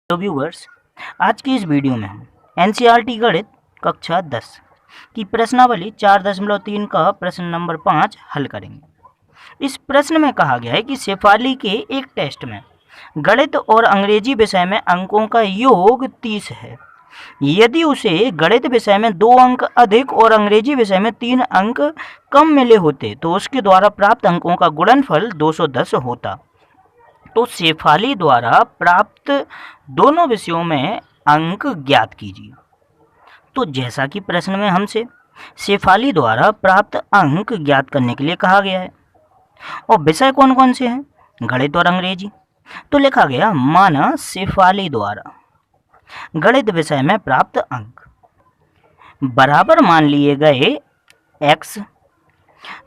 Hello viewers, आज की इस वीडियो में हम एनसीईआरटी गणित कक्षा 10 की प्रश्नावली 4.3 का प्रश्न नंबर 5 हल करेंगे। इस प्रश्न में कहा गया है कि शेफाली के एक टेस्ट में गणित और अंग्रेजी विषय में अंकों का योग 30 है। यदि उसे गणित विषय में 2 अंक अधिक और अंग्रेजी विषय में 3 अंक कम मिले होते तो उसके द्वारा प्राप्त अंकों का गुणनफल 210 होता। तो शेफाली द्वारा प्राप्त दोनों विषयों में अंक ज्ञात कीजिए। तो जैसा कि प्रश्न में हमसे शेफाली द्वारा प्राप्त अंक ज्ञात करने के लिए कहा गया है और विषय कौन कौन से हैं, गणित और अंग्रेजी। तो लिखा गया माना शेफाली द्वारा गणित विषय में प्राप्त अंक बराबर मान लिए गए x।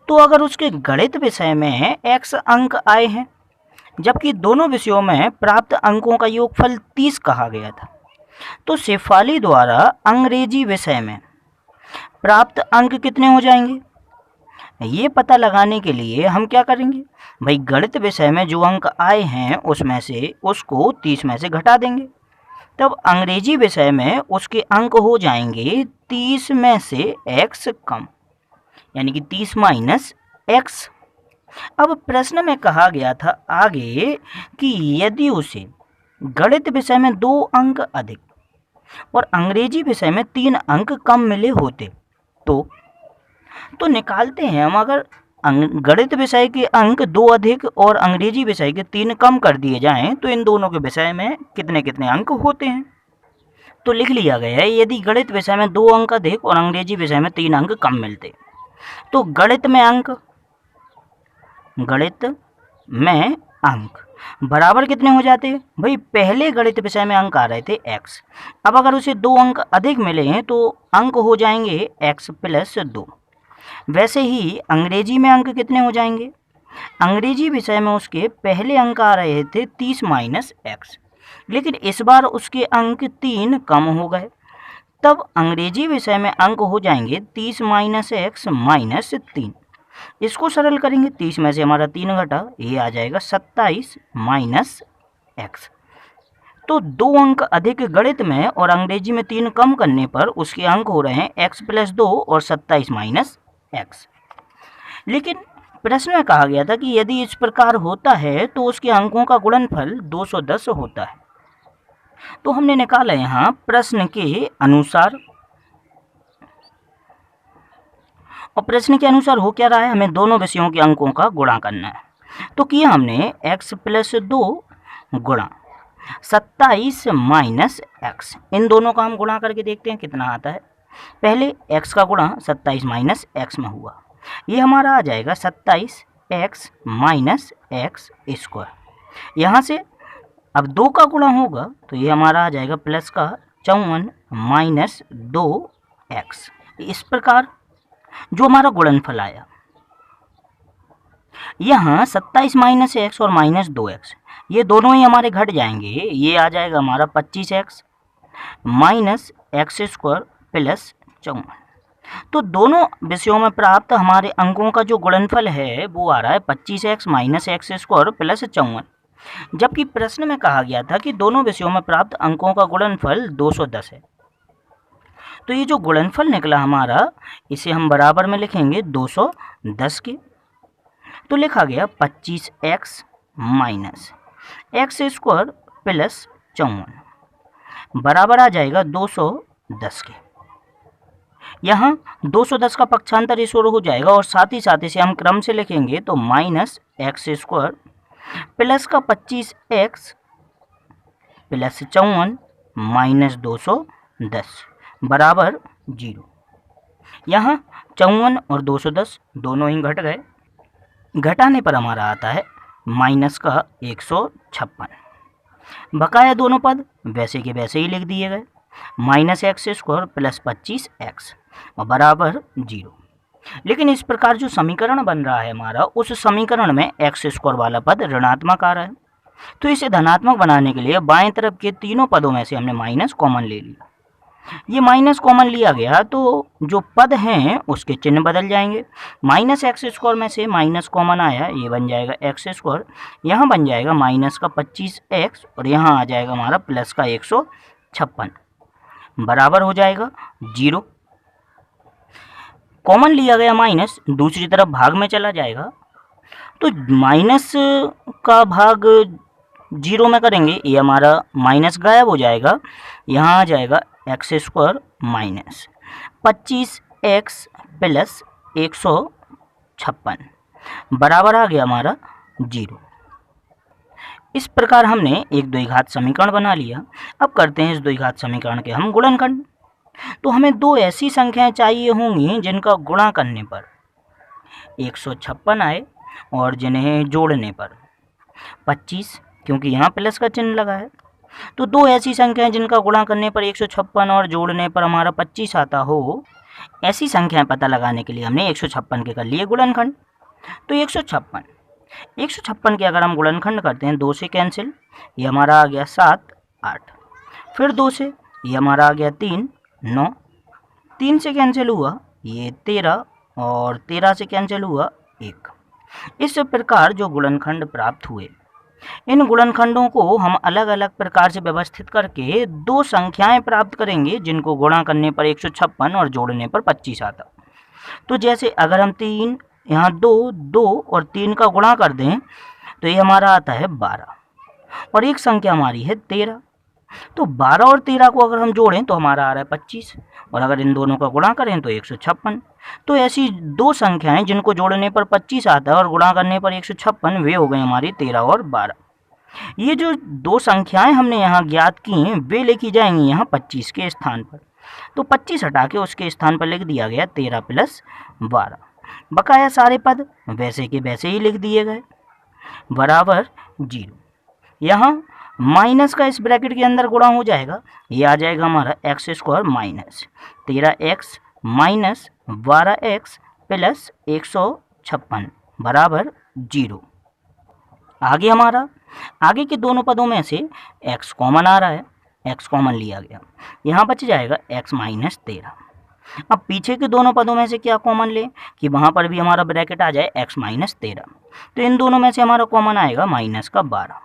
तो अगर उसके गणित विषय में x अंक आए हैं जबकि दोनों विषयों में प्राप्त अंकों का योगफल 30 कहा गया था, तो शेफाली द्वारा अंग्रेजी विषय में प्राप्त अंक कितने हो जाएंगे, ये पता लगाने के लिए हम क्या करेंगे भाई, गणित विषय में जो अंक आए हैं उसमें से उसको 30 में से घटा देंगे। तब अंग्रेजी विषय में उसके अंक हो जाएंगे 30 में से x कम, यानी कि 30 माइनस x। अब प्रश्न में कहा गया था आगे कि यदि उसे गणित विषय में 2 अंक अधिक और अंग्रेजी विषय में 3 अंक कम मिले होते तो निकालते हैं हम। अगर गणित विषय के अंक 2 अधिक और अंग्रेजी विषय के 3 कम कर दिए जाएं तो इन दोनों के विषय में कितने कितने अंक होते हैं। तो लिख लिया गया है यदि गणित विषय में 2 अंक अधिक और अंग्रेजी विषय में 3 अंक कम मिलते तो गणित में अंक बराबर कितने हो जाते हैं भाई, पहले गणित विषय में अंक आ रहे थे x। अब अगर उसे 2 अंक अधिक मिले हैं तो अंक हो जाएंगे x प्लस 2। वैसे ही अंग्रेजी में अंक कितने हो जाएंगे, अंग्रेजी विषय में उसके पहले अंक आ रहे थे 30 माइनस x, लेकिन इस बार उसके अंक 3 कम हो गए। तब अंग्रेजी विषय में अंक हो जाएंगे 30 माइनस x माइनस 3। इसको सरल करेंगे, 30 में से हमारा 3 घटा, ये आ जाएगा 27 माइनस x। तो 2 अंक अधिक गणित में और अंग्रेजी में 3 कम करने पर उसके अंक हो रहे हैं x प्लस 2 और 27 माइनस x। लेकिन प्रश्न में कहा गया था कि यदि इस प्रकार होता है तो उसके अंकों का गुणनफल 210 होता है। तो हमने निकाला यहाँ प्रश्न के अनुसार, और प्रश्न के अनुसार हो क्या रहा है, हमें दोनों विषयों के अंकों का गुणा करना है। तो किया हमने x प्लस 2 गुणा 27 माइनस x, इन दोनों का हम गुणा करके देखते हैं कितना आता है। पहले x का गुणा 27 माइनस x में हुआ, ये हमारा आ जाएगा 27x माइनस x स्क्वायर। यहाँ से अब 2 का गुणा होगा तो ये हमारा आ जाएगा प्लस का 54 माइनस 2x। इस प्रकार जो हमारा गुणनफल आया, यहाँ 27 माइनस x और माइनस 2x ये दोनों ही हमारे घट जाएंगे, ये आ जाएगा हमारा 25x minus x square plus 54। तो दोनों विषयों में प्राप्त हमारे अंकों का जो गुणनफल है वो आ रहा है 25x minus x square plus 54, जबकि प्रश्न में कहा गया था कि दोनों विषयों में प्राप्त अंकों का गुणनफल 210 है। तो ये जो गुणनफल निकला हमारा, इसे हम बराबर में लिखेंगे 210 के। तो लिखा गया 25x minus x square plus 54 बराबर आ जाएगा 210 के। यहाँ 210 का पक्षांतर इस ओर हो जाएगा और साथ ही साथ इसे हम क्रम से लिखेंगे तो माइनस x स्क्वायर प्लस का 25x प्लस 54 माइनस 210 बराबर 0। यहाँ 54 और 210 दोनों ही घट गए, घटाने पर हमारा आता है माइनस का 156। बकाया दोनों पद वैसे के वैसे ही लिख दिए गए, minus x square plus 25x और बराबर 0। लेकिन इस प्रकार जो समीकरण बन रहा है हमारा, उस समीकरण में x स्क्वायर वाला पद ऋणात्मक आ रहा है, तो इसे धनात्मक बनाने के लिए बाएं तरफ के तीनों पदों में से हमने माइनस कॉमन ले लिया। ये माइनस कॉमन लिया गया तो जो पद हैं उसके चिन्ह बदल जाएंगे। माइनस एक्स स्क्वायर में से माइनस कॉमन आया, ये बन जाएगा एक्स स्क्वायर, यहाँ बन जाएगा माइनस का 25x और यहाँ आ जाएगा हमारा प्लस का 156 बराबर हो जाएगा 0। कॉमन लिया गया माइनस दूसरी तरफ भाग में चला जाएगा, तो माइनस का भाग 0 में करेंगे, ये हमारा माइनस गायब हो जाएगा, यहाँ आ जाएगा x square minus 25x plus 156 बराबर आ गया हमारा 0। इस प्रकार हमने एक द्विघात समीकरण बना लिया। अब करते हैं इस द्विघात समीकरण के हम गुणनखंड। तो हमें दो ऐसी संख्याएं चाहिए होंगी जिनका गुणा करने पर 156 आए और जिन्हें जोड़ने पर 25, क्योंकि यहाँ प्लस का चिन्ह लगा है। तो दो ऐसी संख्याएं जिनका गुणा करने पर 156 और जोड़ने पर हमारा 25 आता हो, ऐसी संख्याएं पता लगाने के लिए हमने 156 के कर लिए गुणनखंड। तो 156 के अगर हम गुणनखंड करते हैं, 2 से कैंसिल, ये हमारा आ गया 7 8, फिर 2 से ये हमारा आ गया 3 9, 3 से कैंसिल हुआ ये 13 और 13 से कैंसिल हुआ 1। इस प्रकार जो गुणनखंड प्राप्त हुए, इन गुणनखंडों को हम अलग अलग प्रकार से व्यवस्थित करके दो संख्याएं प्राप्त करेंगे जिनको गुणा करने पर 156 और जोड़ने पर 25 आता। तो जैसे अगर हम 3 यहाँ 2 और 3 का गुणा कर दें तो ये हमारा आता है 12 और एक संख्या हमारी है 13। तो 12 और 13 को अगर हम जोड़ें तो हमारा आ रहा है 25 और अगर इन दोनों का गुणा करें तो 156। तो ऐसी दो संख्याएं जिनको जोड़ने पर 25 आता है और गुणा करने पर 156, वे हो गए हमारी 13 और 12। ये जो दो संख्याएं हमने यहाँ ज्ञात की हैं वे लिखी जाएंगी यहाँ 25 के स्थान पर। तो 25 हटा के उसके स्थान पर लिख दिया गया 13 प्लस 12। बकाया सारे पद वैसे के वैसे ही लिख दिए गए बराबर 0। यहाँ माइनस का इस ब्रैकेट के अंदर गुणा हो जाएगा, ये आ जाएगा हमारा x square minus 13x minus 12x plus 156 बराबर 0। आगे हमारा आगे के दोनों पदों में से x कॉमन आ रहा है, x कॉमन लिया गया, यहाँ बच जाएगा x माइनस 13। अब पीछे के दोनों पदों में से क्या कॉमन ले कि वहाँ पर भी हमारा ब्रैकेट आ जाए x माइनस 13। तो इन दोनों में से हमारा कॉमन आएगा माइनस का 12।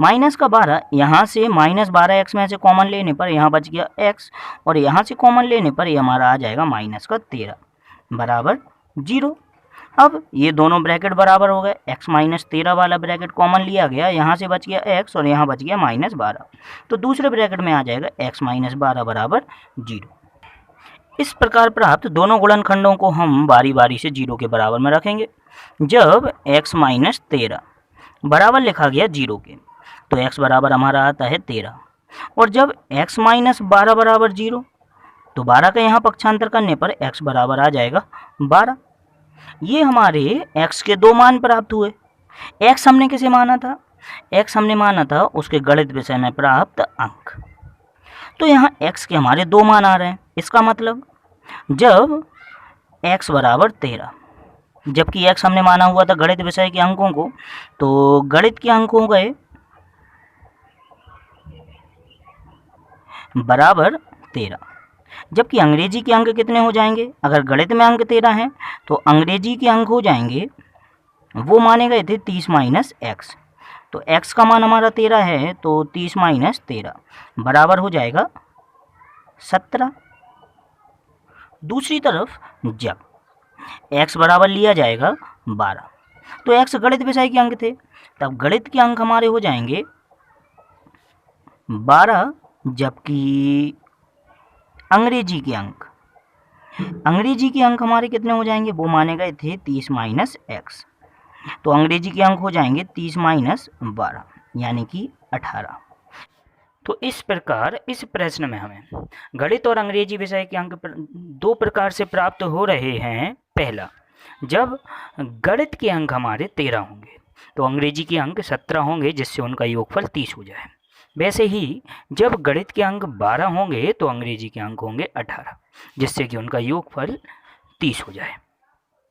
माइनस का 12 यहाँ से माइनस 12x में से कॉमन लेने पर यहाँ बच गया x और यहाँ से कॉमन लेने पर ये हमारा आ जाएगा माइनस का 13 बराबर 0। अब ये दोनों ब्रैकेट बराबर हो गए, x माइनस 13 वाला ब्रैकेट कॉमन लिया गया, यहाँ से बच गया x और यहाँ बच गया माइनस 12। तो दूसरे ब्रैकेट में आ जाएगा x माइनस 12 बराबर 0। इस प्रकार प्राप्त दोनों गुणनखंडों को हम बारी बारी से 0 के बराबर में रखेंगे। जब x माइनस 13 बराबर लिखा गया 0 के तो x बराबर हमारा आता है 13 और जब x माइनस 12 बराबर 0 तो 12 का यहाँ पक्षांतर करने पर x बराबर आ जाएगा 12। ये हमारे x के दो मान प्राप्त हुए। x हमने किसे माना था? x हमने माना था उसके गणित विषय में प्राप्त अंक। तो यहाँ x के हमारे दो मान आ रहे हैं। इसका मतलब जब x बराबर 13, जबकि x हमने माना हुआ था गणित विषय के अंकों को, तो गणित के अंक हो गए बराबर 13, जबकि अंग्रेजी के अंक कितने हो जाएंगे? अगर गणित में अंक 13 हैं तो अंग्रेजी के अंक हो जाएंगे, वो माने गए थे 30 माइनस एक्स। तो x का मान हमारा 13 है तो 30 माइनस 13 बराबर हो जाएगा 17। दूसरी तरफ जब x बराबर लिया जाएगा 12, तो x गणित विषय के अंक थे, तब गणित के अंक हमारे हो जाएंगे 12, जबकि अंग्रेजी के अंक हमारे कितने हो जाएंगे? वो माने गए थे 30 माइनस एक्स। तो अंग्रेजी के अंक हो जाएंगे 30 माइनस 12 यानी कि 18। तो इस प्रकार इस प्रश्न में हमें गणित और अंग्रेजी विषय के अंक दो प्रकार से प्राप्त हो रहे हैं। पहला, जब गणित के अंक हमारे 13 होंगे तो अंग्रेजी के अंक 17 होंगे जिससे उनका योगफल 30 हो जाए। वैसे ही जब गणित के अंक 12 होंगे तो अंग्रेजी के अंक होंगे 18 जिससे कि उनका योगफल 30 हो जाए।